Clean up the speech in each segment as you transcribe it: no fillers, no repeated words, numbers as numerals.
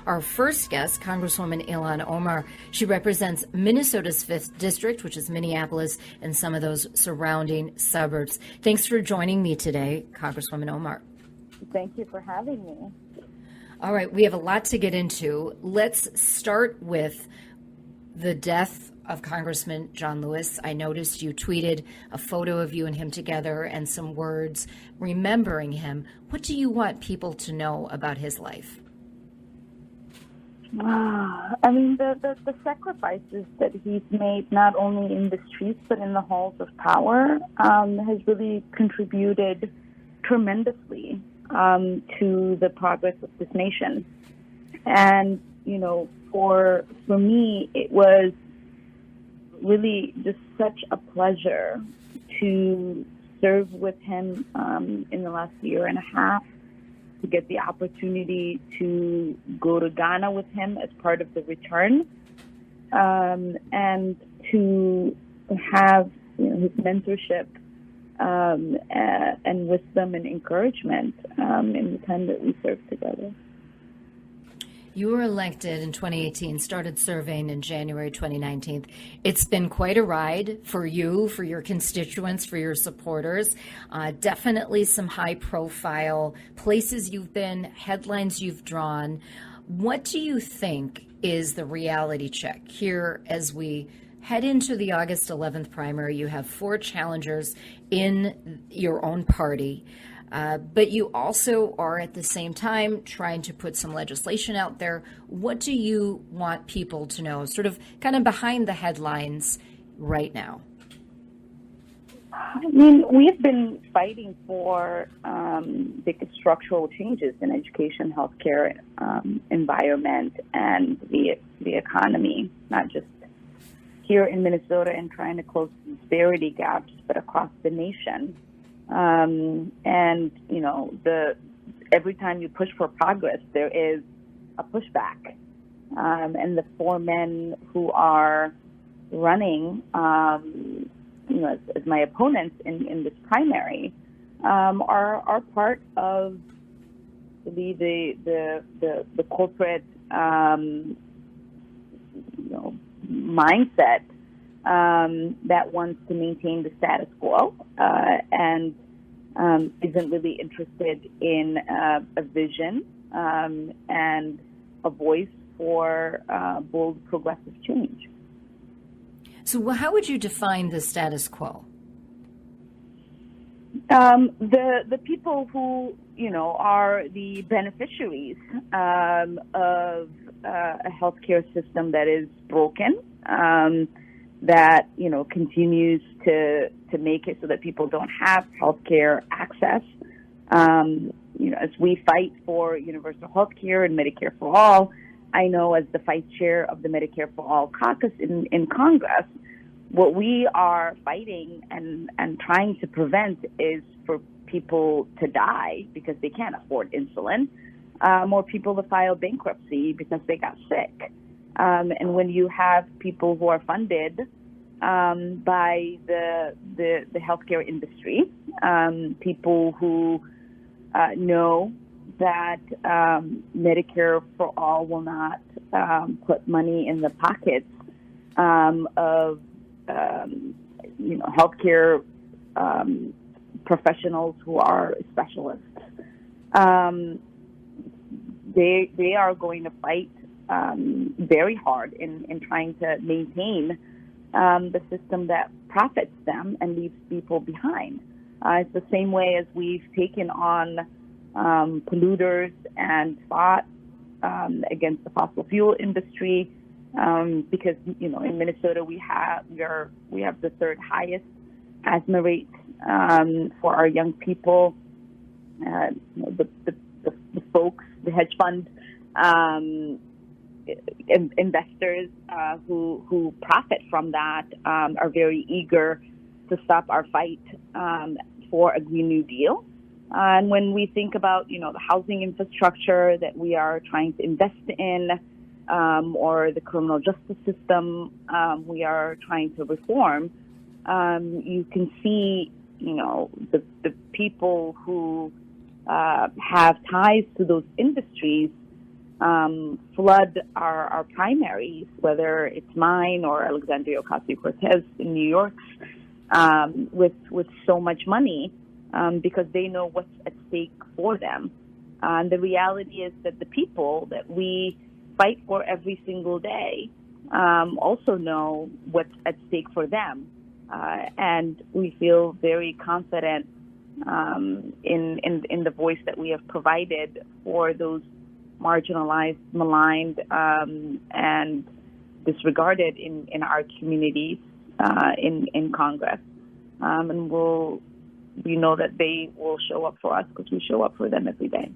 Our first guest, Congresswoman Ilhan Omar. She represents Minnesota's 5th District, which is Minneapolis, and some of those surrounding suburbs. Thanks for joining me today, Congresswoman Omar. Thank you for having me. All right, we have a lot to get into. Let's start with the death of Congressman John Lewis. I noticed you tweeted a photo of you and him together and some words remembering him. What do you want people to know about his life? I mean, the sacrifices that he's made, not only in the streets but in the halls of power, has really contributed tremendously to the progress of this nation. And, you know, for me, it was really just such a pleasure to serve with him in the last year and a half, to get the opportunity to go to Ghana with him as part of the return, and to have, you know, his mentorship and wisdom and encouragement in the time that we served together. You were elected in 2018, started serving in January 2019. It's been quite a ride for you, for your constituents, for your supporters. Definitely some high-profile places you've been, headlines you've drawn. What do you think is the reality check here as we head into the August 11th primary? You have 4 challengers in your own party. But you also are at the same time trying to put some legislation out there. What do you want people to know, sort of kind of behind the headlines right now? I mean, we've been fighting for big structural changes in education, healthcare, environment, and the economy, not just here in Minnesota and trying to close disparity gaps, but across the nation. And, you know, every time you push for progress, there is a pushback. And the 4 men who are running, you know, as my opponents in this primary, are part of the corporate, you know, mindset that wants to maintain the status quo and isn't really interested in a vision and a voice for bold progressive change. So how would you define the status quo? The people who, you know, are the beneficiaries of a healthcare system that is broken, that, you know, continues to make it so that people don't have healthcare access. You know, as we fight for universal healthcare and Medicare for all, I know as the vice chair of the Medicare for All caucus in Congress, what we are fighting and trying to prevent is for people to die because they can't afford insulin, or people to file bankruptcy because they got sick. And when you have people who are funded by the healthcare industry, people who know that Medicare for all will not put money in the pockets of you know, healthcare professionals who are specialists. They are going to fight very hard in trying to maintain the system that profits them and leaves people behind. It's the same way as we've taken on polluters and fought against the fossil fuel industry, because, you know, in Minnesota we have the 3rd highest asthma rate for our young people. The folks, the hedge fund investors who profit from that are very eager to stop our fight for a Green New Deal. And when we think about, you know, the housing infrastructure that we are trying to invest in, or the criminal justice system we are trying to reform, you can see, you know, the people who have ties to those industries flood our primaries, whether it's mine or Alexandria Ocasio-Cortez in New York, with so much money, because they know what's at stake for them. And the reality is that the people that we fight for every single day also know what's at stake for them. And we feel very confident in the voice that we have provided for those marginalized, maligned, and disregarded in our communities in Congress. And we know that they will show up for us because we show up for them every day.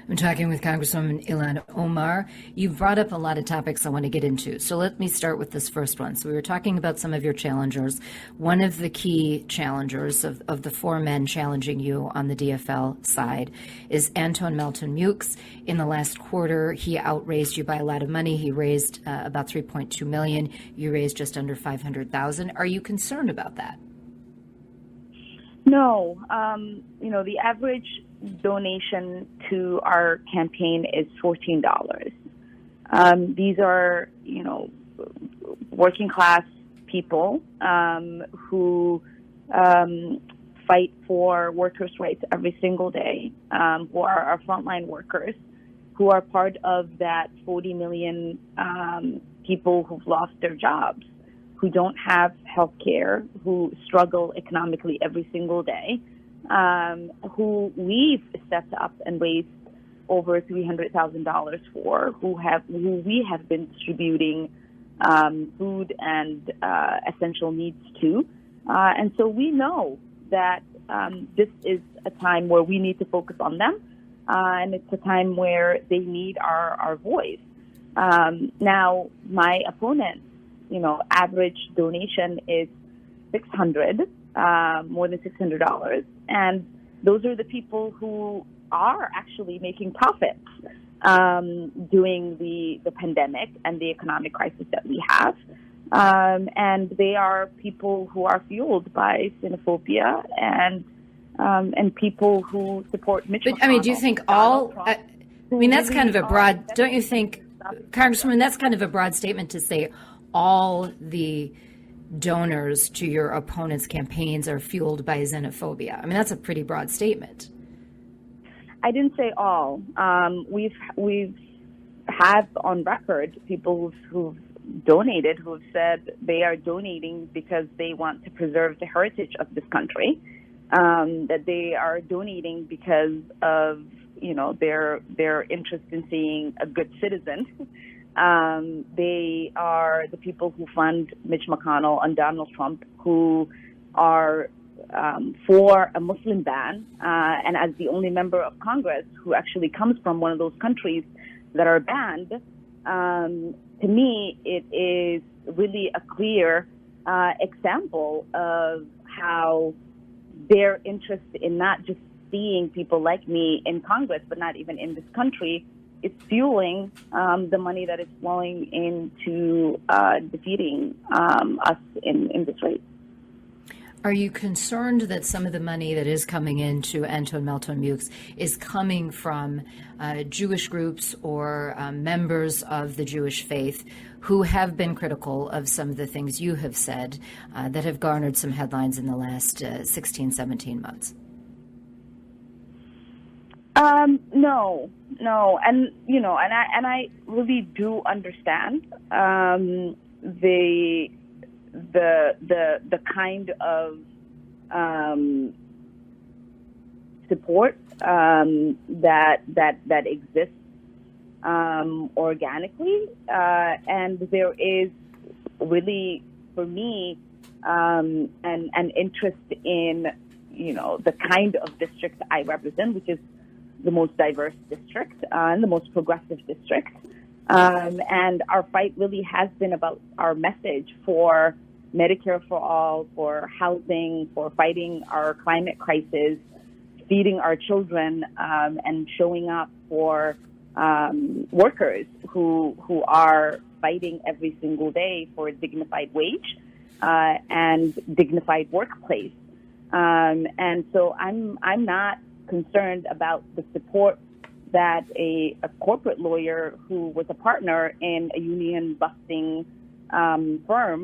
I'm talking with Congresswoman Ilhan Omar. You've brought up a lot of topics I want to get into. So let me start with this first one. So we were talking about some of your challengers. One of the key challengers of the four men challenging you on the DFL side is Anton Melton Mukes. In the last quarter, he outraised you by a lot of money. He raised about $3.2 million. You raised just under $500,000. Are you concerned about that? No. The average donation to our campaign is $14. These are, working class people who fight for workers' rights every single day, who are our frontline workers, who are part of that 40 million people who've lost their jobs, who don't have health care, who struggle economically every single day, who we've stepped up and raised over $300,000 for, who we have been distributing food and essential needs to. And so we know that this is a time where we need to focus on them, and it's a time where they need our voice. Now, my opponent, average donation is more than $600. And those are the people who are actually making profits during the pandemic and the economic crisis that we have. And they are people who are fueled by xenophobia and people who support Mitch McConnell. But, do you think that's kind of a broad, don't you think, Congresswoman, that's kind of a broad statement to say all the donors to your opponent's campaigns are fueled by xenophobia. That's a pretty broad statement. I didn't say all. We've had on record people who've donated, who've said they are donating because they want to preserve the heritage of this country, that they are donating because of, their interest in seeing a good citizen. They are the people who fund Mitch McConnell and Donald Trump, who are for a Muslim ban, and as the only member of Congress who actually comes from one of those countries that are banned, to me, it is really a clear example of how their interest in not just seeing people like me in Congress, but not even in this country, it's fueling the money that is flowing into defeating us in this race. Are you concerned that some of the money that is coming into Anton Melton Mukes is coming from Jewish groups or members of the Jewish faith who have been critical of some of the things you have said that have garnered some headlines in the last 16, 17 months? No, and I really do understand the kind of support that exists organically, and there is really, for me, an interest in the kind of district I represent, which is the most diverse district and the most progressive district. And our fight really has been about our message for Medicare for all, for housing, for fighting our climate crisis, feeding our children, and showing up for workers who are fighting every single day for a dignified wage and dignified workplace. And so I'm not concerned about the support that a corporate lawyer who was a partner in a union-busting firm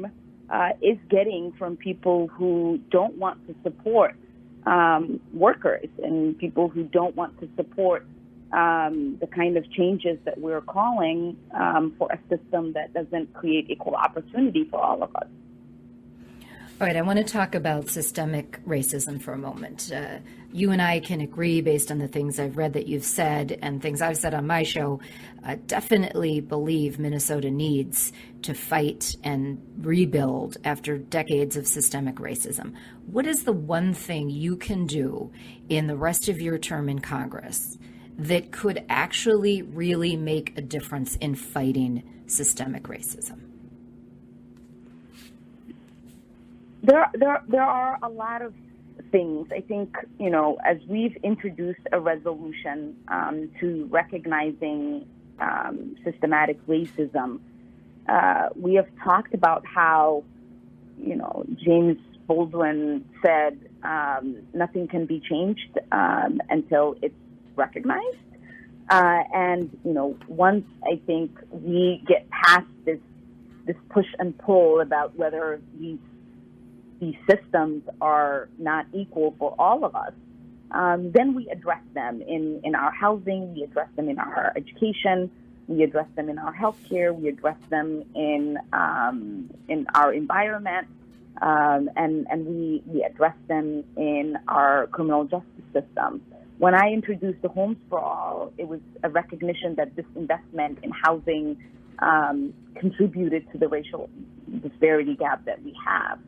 is getting from people who don't want to support workers and people who don't want to support the kind of changes that we're calling for a system that doesn't create equal opportunity for all of us. All right, I want to talk about systemic racism for a moment. You and I can agree, based on the things I've read that you've said and things I've said on my show, definitely believe Minnesota needs to fight and rebuild after decades of systemic racism. What is the one thing you can do in the rest of your term in Congress that could actually really make a difference in fighting systemic racism? There are a lot of things. I think, as we've introduced a resolution to recognizing systematic racism, we have talked about how, James Baldwin said, nothing can be changed until it's recognized. Once I think we get past this push and pull about whether these systems are not equal for all of us, then we address them in our housing, we address them in our education, we address them in our healthcare, we address them in our environment, and we address them in our criminal justice system. When I introduced the Homes for All, it was a recognition that this investment in housing contributed to the racial disparity gap that we have.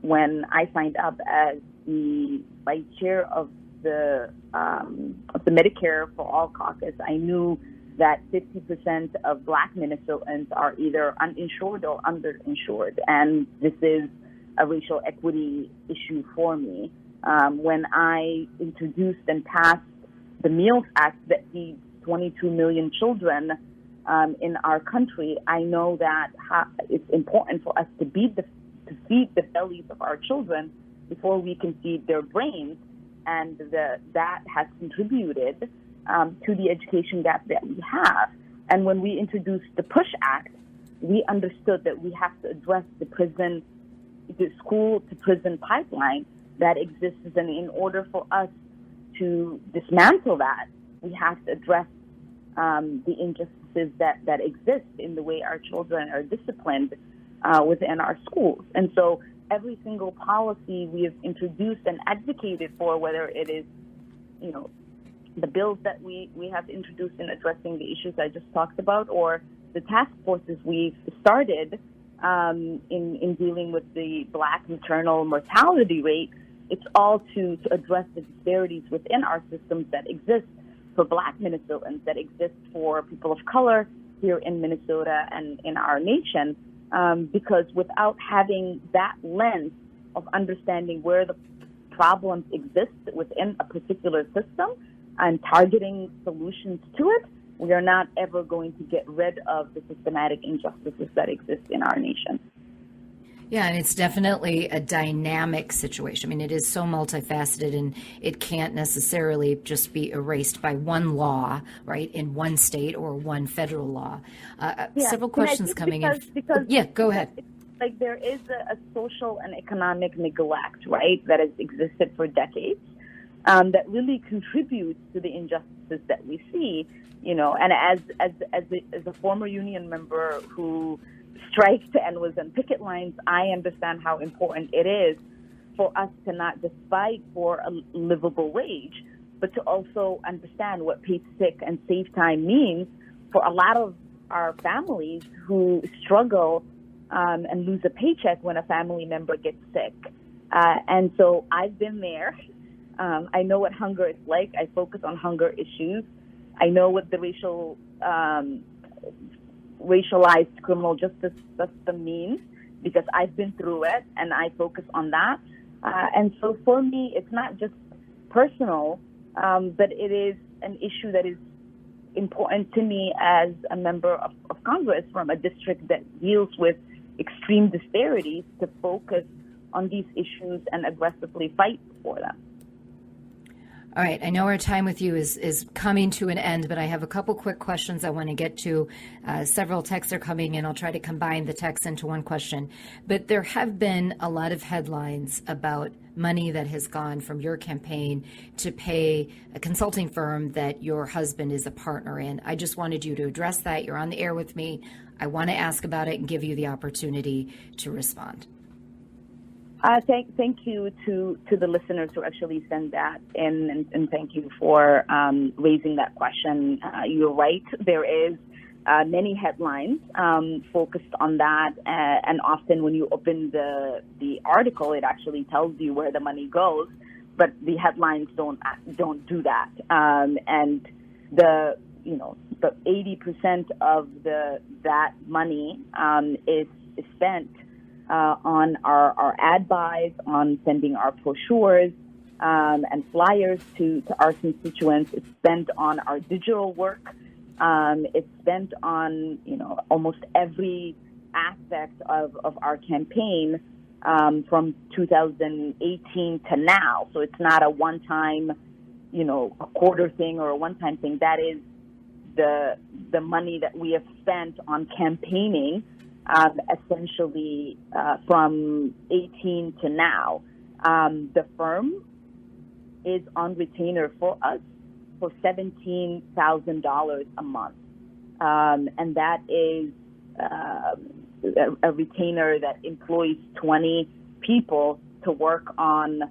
When I signed up as the vice chair of the Medicare for All caucus, I knew that 50% of Black Minnesotans are either uninsured or underinsured, and this is a racial equity issue for me. When I introduced and passed the Meals Act that feeds 22 million children in our country, I know that it's important for us to feed the bellies of our children before we can feed their brains, and that has contributed to the education gap that we have. And when we introduced the PUSH Act, we understood that we have to address the school-to-prison pipeline that exists, and in order for us to dismantle that, we have to address the injustices that exist in the way our children are disciplined within our schools. And so every single policy we have introduced and advocated for, whether it is, the bills that we have introduced in addressing the issues I just talked about, or the task forces we've started in dealing with the Black maternal mortality rate, it's all to address the disparities within our systems that exist for Black Minnesotans, that exist for people of color here in Minnesota and in our nation. Because without having that lens of understanding where the problems exist within a particular system and targeting solutions to it, we are not ever going to get rid of the systematic injustices that exist in our nation. Yeah, and it's definitely a dynamic situation. I mean, it is so multifaceted, and it can't necessarily just be erased by one law, right, in one state or one federal law. Several questions coming in. Yeah, go ahead. Like, there is a social and economic neglect, right, that has existed for decades that really contributes to the injustices that we see, and as a former union member who striked and was on picket lines, I understand how important it is for us to not just fight for a livable wage, but to also understand what paid sick and save time means for a lot of our families who struggle and lose a paycheck when a family member gets sick. And so I've been there. I know what hunger is like. I focus on hunger issues. I know what the racialized criminal justice system means, because I've been through it and I focus on that. And so for me, it's not just personal, but it is an issue that is important to me as a member of Congress from a district that deals with extreme disparities, to focus on these issues and aggressively fight for them. All right, I know our time with you is coming to an end, but I have a couple quick questions I want to get to. Several texts are coming in. I'll try to combine the texts into one question. But there have been a lot of headlines about money that has gone from your campaign to pay a consulting firm that your husband is a partner in. I just wanted you to address that. You're on the air with me. I want to ask about it and give you the opportunity to respond. Thank you to the listeners who actually sent that in, and thank you for raising that question. You're right. There is many headlines focused on that, and often when you open the article, it actually tells you where the money goes, but the headlines don't do that. And the 80% of that money is spent on our ad buys, on sending our brochures and flyers to our constituents. It's spent on our digital work. It's spent on almost every aspect of our campaign from 2018 to now. So it's not a one-time, a quarter thing or a one-time thing. That is the money that we have spent on campaigning. Essentially from 18 to now. The firm is on retainer for us for $17,000 a month. And that is a retainer that employs 20 people to work on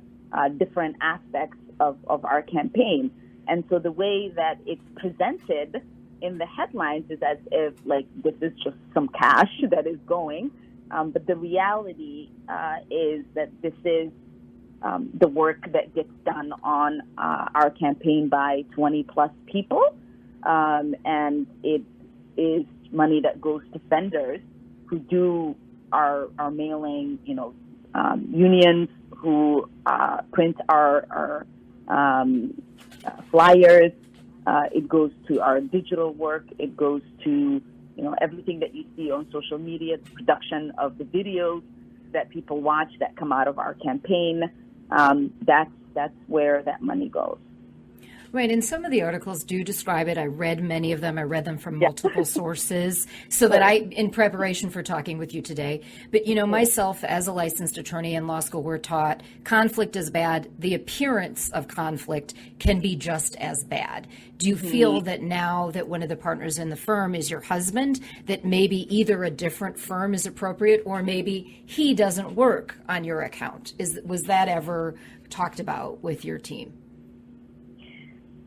different aspects of our campaign. And so the way that it's presented in the headlines is as if this is just some cash that is going, but the reality is that this is the work that gets done on our campaign by 20 plus people, and it is money that goes to vendors who do our mailing, unions who print our flyers. It goes to our digital work. It goes to, everything that you see on social media, the production of the videos that people watch that come out of our campaign. That's where that money goes. Right, and some of the articles do describe it. I read many of them. I read them from multiple sources so that in preparation for talking with you today. But, myself as a licensed attorney in law school, we're taught conflict is bad. The appearance of conflict can be just as bad. Do you feel that now that one of the partners in the firm is your husband, that maybe either a different firm is appropriate or maybe he doesn't work on your account? Was that ever talked about with your team?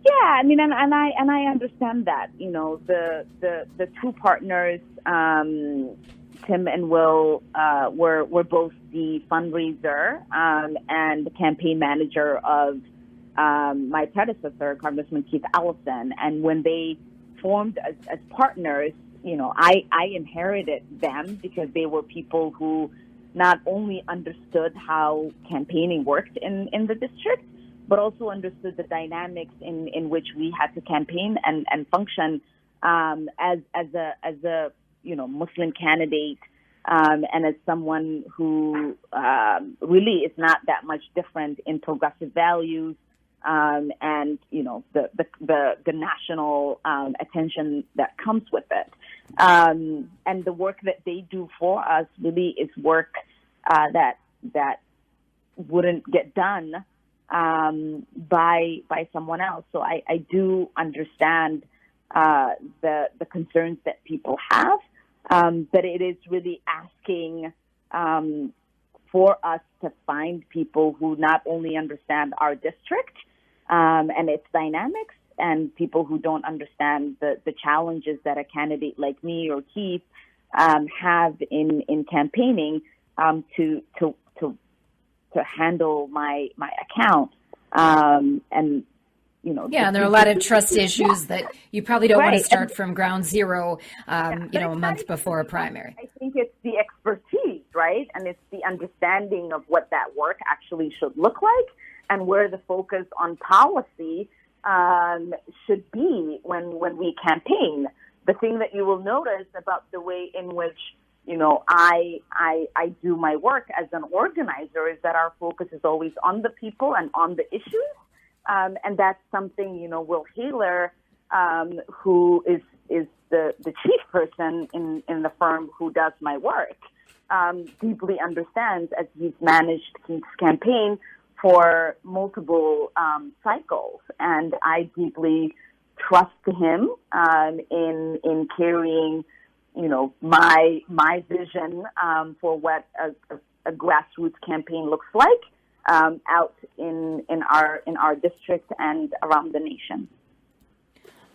Yeah, I mean, and I understand that. The two partners, Tim and Will, were both the fundraiser and the campaign manager of my predecessor, Congressman Keith Ellison. And when they formed as partners, I inherited them because they were people who not only understood how campaigning worked in the district, but also understood the dynamics in which we had to campaign and function as a Muslim candidate and as someone who really is not that much different in progressive values and the national attention that comes with it. And the work that they do for us really is work that wouldn't get done by someone else. So I do understand the concerns that people have, but it is really asking for us to find people who not only understand our district and its dynamics, and people who don't understand the challenges that a candidate like me or Keith have in campaigning to handle my account. And there are a lot of trust issues that you probably don't want to start from ground zero, a month before a primary. I think it's the expertise, right? And it's the understanding of what that work actually should look like and where the focus on policy should be when we campaign. The thing that you will notice about the way in which I do my work as an organizer is that our focus is always on the people and on the issues, And that's something, Will Haler, who is the chief person in the firm who does my work, deeply understands, as he's managed Keith's campaign for multiple cycles. And I deeply trust him in carrying, my vision for what a grassroots campaign looks like out in our district and around the nation.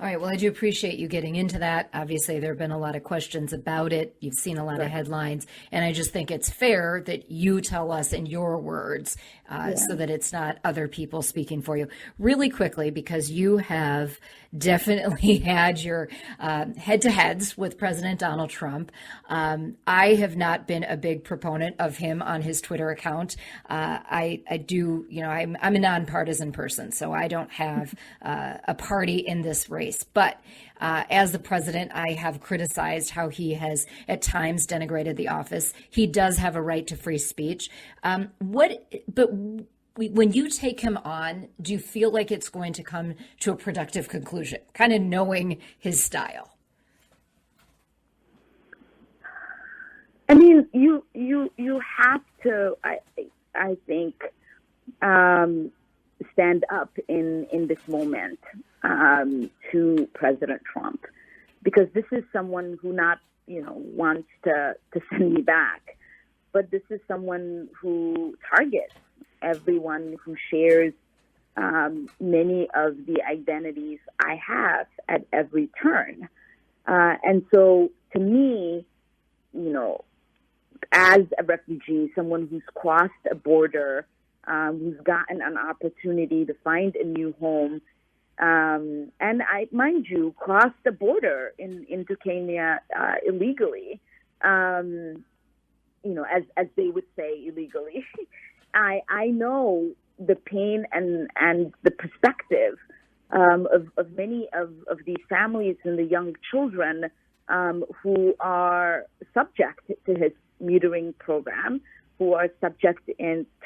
All right. Well, I do appreciate you getting into that. Obviously, there have been a lot of questions about it. You've seen a lot of headlines. And I just think it's fair that you tell us in your words so that it's not other people speaking for you. Really quickly, because you have definitely had your head-to-heads with President Donald Trump. I have not been a big proponent of him on his Twitter account. I do, I'm a nonpartisan person, so I don't have a party in this race. But as the president, I have criticized how he has at times denigrated the office. He does have a right to free speech. When you take him on, do you feel like it's going to come to a productive conclusion, kind of knowing his style? I mean, you have to, I think, stand up in this moment to President Trump, because this is someone who not, wants to send me back, but this is someone who targets everyone who shares many of the identities I have at every turn. And so to me, as a refugee, someone who's crossed a border, who's gotten an opportunity to find a new home, and I, mind you, crossed the border into Kenya illegally, as they would say, illegally. I know the pain and the perspective of many of these families and the young children who are subject to his metering program, who are subject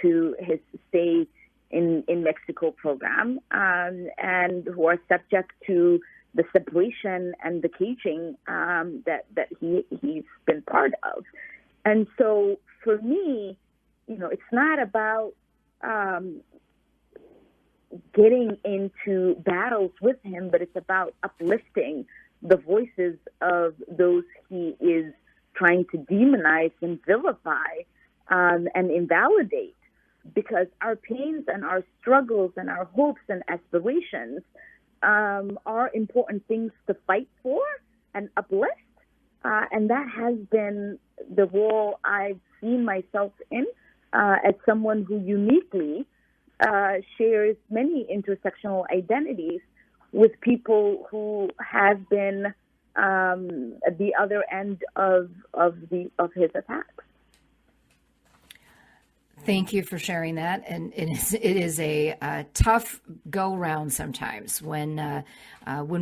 to his stay in Mexico program, and who are subject to the separation and the caging that he's been part of. And so for me, it's not about getting into battles with him, but it's about uplifting the voices of those he is trying to demonize and vilify and invalidate, because our pains and our struggles and our hopes and aspirations are important things to fight for and uplift. And that has been the role I've seen myself in as someone who uniquely shares many intersectional identities with people who have been at the other end of his attacks. Thank you for sharing that. And it is a tough go round sometimes when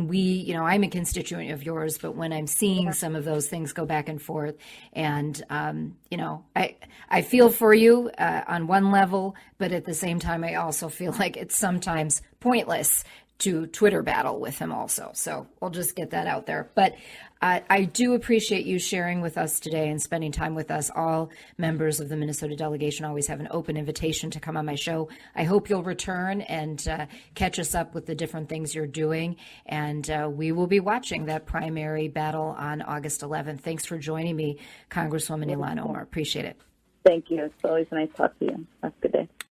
we, I'm a constituent of yours, but when I'm seeing some of those things go back and forth, and I feel for you on one level, but at the same time, I also feel like it's sometimes pointless to Twitter battle with him also. So we'll just get that out there. But I do appreciate you sharing with us today and spending time with us. All members of the Minnesota delegation always have an open invitation to come on my show. I hope you'll return and catch us up with the different things you're doing. And we will be watching that primary battle on August 11th. Thanks for joining me, Congresswoman Ilhan Omar. Appreciate it. Thank you. It's always nice to talk to you. Have a good day.